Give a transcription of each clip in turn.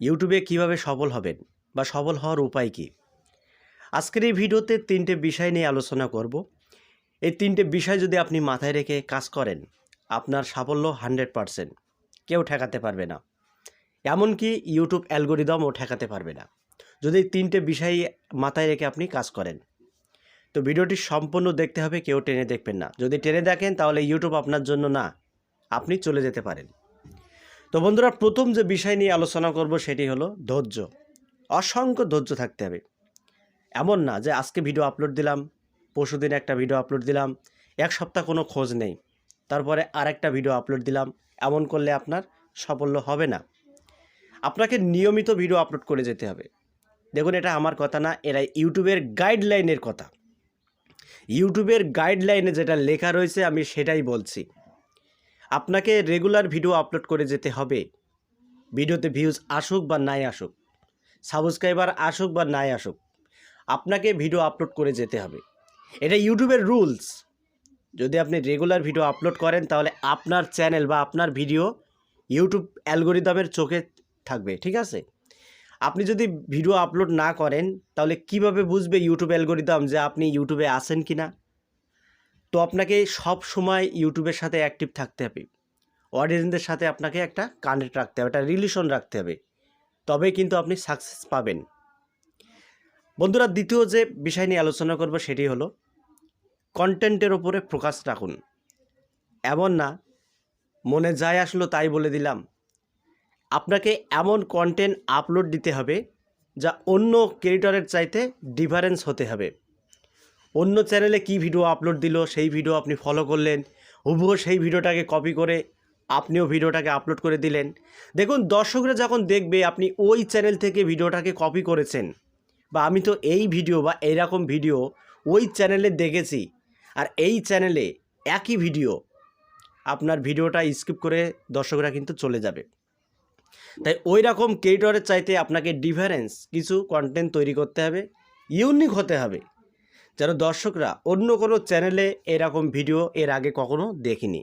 ইউটিউবে কিভাবে সফল হবেন বা সফল হওয়ার উপায় কী? আজকের এই ভিডিওতে 3টে বিষয় নিয়ে আলোচনা করব। এই 3টে বিষয় যদি আপনি মাথায় রেখে কাজ করেন, আপনার সাফল্য 100%। কেউ ঠেকাতে পারবে না। এমনকি ইউটিউব অ্যালগরিদমও ঠেকাতে পারবে না। যদি এই 3টে বিষয় মাথায় রেখে আপনি কাজ করেন। তো ভিডিওটি সম্পূর্ণ দেখতে হবে, কেউ টেনে দেখবেন না। যদি টেনে দেখেন তাহলে ইউটিউব আপনার জন্য না, আপনি চলে যেতে পারেন। তো বন্ধুরা, প্রথম যে বিষয় নিয়ে আলোচনা করব সেটি হলো ধৈর্য। অসংখ্য ধৈর্য থাকতে হবে। এমন না যে আজকে ভিডিও আপলোড দিলাম, পরশুদিন একটা ভিডিও আপলোড দিলাম, এক সপ্তাহ কোনো খোঁজ নেই, তারপরে আরেকটা ভিডিও আপলোড দিলাম। এমন করলে আপনার সাফল্য হবে না। আপনাকে নিয়মিত ভিডিও আপলোড করে যেতে হবে। দেখুন, এটা আমার কথা না, এরা ইউটিউবের গাইডলাইনের কথা। ইউটিউবের গাইডলাইনে যেটা লেখা রয়েছে আমি সেটাই বলছি। আপনাকে রেগুলার ভিডিও আপলোড করে যেতে হবে। ভিডিওতে ভিউজ আসুক বা নাই আসুক, সাবস্ক্রাইবার আসুক বা নাই আসুক, আপনাকে ভিডিও আপলোড করে যেতে হবে। এটা ইউটিউবের রুলস। যদি আপনি রেগুলার ভিডিও আপলোড করেন তাহলে আপনার চ্যানেল বা আপনার ভিডিও ইউটিউব অ্যালগরিদমের চোখে থাকবে, ঠিক আছে? আপনি যদি ভিডিও আপলোড না করেন তাহলে কিভাবে বুঝবে ইউটিউব অ্যালগরিদম যে আপনি ইউটিউবে আছেন কি না? তো আপনাকে সব সময় ইউটিউবের সাথে অ্যাক্টিভ থাকতে হবে। অডিয়েন্সদের সাথে আপনাকে একটা কানেক্ট রাখতে হবে, একটা রিলেশন রাখতে হবে, তবেই কিন্তু আপনি সাকসেস পাবেন। বন্ধুরা, দ্বিতীয় যে বিষয় নিয়ে আলোচনা করব সেটি হলো কন্টেন্টের ওপরে ফোকাস রাখুন। এমন না মনে যাই আসলো তাই বলে দিলাম। আপনাকে এমন কন্টেন্ট আপলোড দিতে হবে যা অন্য ক্রিয়েটরের চাইতে ডিফারেন্স হতে হবে। অন্য চ্যানেলে কি ভিডিও আপলোড দিল সেই ভিডিও আপনি ফলো করলেন, হুবহু সেই ভিডিওটাকে কপি করে আপনিও ভিডিওটাকে আপলোড করে দিলেন। দেখুন, দর্শকরা যখন দেখবে আপনি ওই চ্যানেল থেকে ভিডিওটাকে কপি করেছেন, বা আমি তো এই ভিডিও বা এইরকম ভিডিও ওই চ্যানেলে দেখেছি, আর এই চ্যানেলে একই ভিডিও, আপনার ভিডিওটা স্কিপ করে দর্শকরা কিন্তু চলে যাবে। তাই ওই রকম ক্রিয়েটরের চাইতে আপনাকে ডিফারেন্স কিছু কন্টেন্ট তৈরি করতে হবে, ইউনিক হতে হবে, যেন দর্শকরা অন্য কোনো চ্যানেলে এরকম ভিডিও এর আগে কখনো দেখেনি।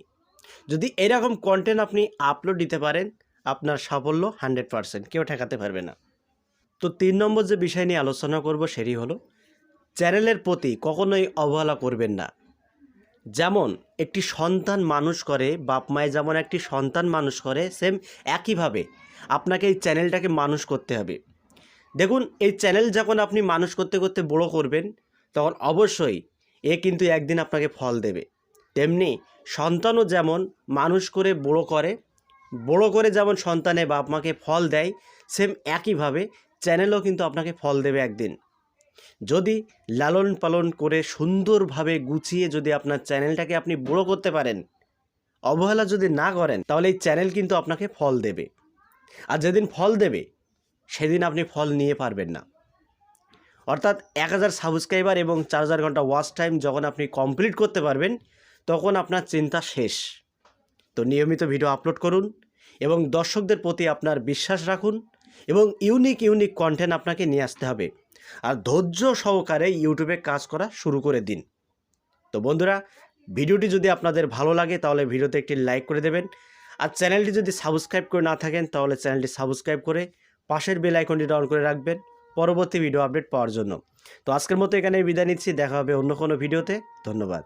যদি এরকম কন্টেন্ট আপনি আপলোড দিতে পারেন, আপনার সাফল্য 100%, কেউ ঠেকাতে পারবে না। তো 3 নম্বর যে বিষয় নিয়ে আলোচনা করব সেটি হলো চ্যানেলের প্রতি কখনোই অবহেলা করবেন না। যেমন একটি সন্তান মানুষ করে, বাপ মায়ে যেমন একটি সন্তান মানুষ করে, সেম একইভাবে আপনাকে এই চ্যানেলটাকে মানুষ করতে হবে। দেখুন, এই চ্যানেল যখন আপনি মানুষ করতে করতে বড় করবেন, তখন অবশ্যই এ কিন্তু একদিন আপনাকে ফল দেবে। তেমনি সন্তানও যেমন মানুষ করে বড় করে যেমন সন্তানে বাপ মাকে ফল দেয়, সেম একইভাবে চ্যানেলও কিন্তু আপনাকে ফল দেবে একদিন। যদি লালন পালন করে সুন্দরভাবে গুছিয়ে যদি আপনার চ্যানেলটাকে আপনি বড় করতে পারেন, অবহেলা যদি না করেন, তাহলে এই চ্যানেল কিন্তু আপনাকে ফল দেবে। আর যেদিন ফল দেবে সেদিন আপনি ফল নিয়ে পারবেন না। অর্থাৎ 1000 সাবস্ক্রাইবার এবং 4000 ঘন্টা ওয়াচ টাইম যখন আপনি কমপ্লিট করতে পারবেন, তখন আপনার চিন্তা শেষ। তো নিয়মিত ভিডিও আপলোড করুন এবং দর্শকদের প্রতি আপনার বিশ্বাস রাখুন, এবং ইউনিক কন্টেন্ট আপনাকে নিয়ে আসতে হবে। আর ধৈর্য সহকারে ইউটিউবে কাজ করা শুরু করে দিন। তো বন্ধুরা, ভিডিওটি যদি আপনাদের ভালো লাগে তাহলে ভিডিওতে একটি লাইক করে দেবেন। আর চ্যানেলটি যদি সাবস্ক্রাইব করে না থাকেন তাহলে চ্যানেলটি সাবস্ক্রাইব করে পাশের বেল আইকনটি অন করে রাখবেন পরবর্তী ভিডিও আপডেট পাওয়ার জন্য। তো আজকের মতো এখানেই বিদায় নিচ্ছি। দেখা হবে অন্য কোনো ভিডিওতে। ধন্যবাদ।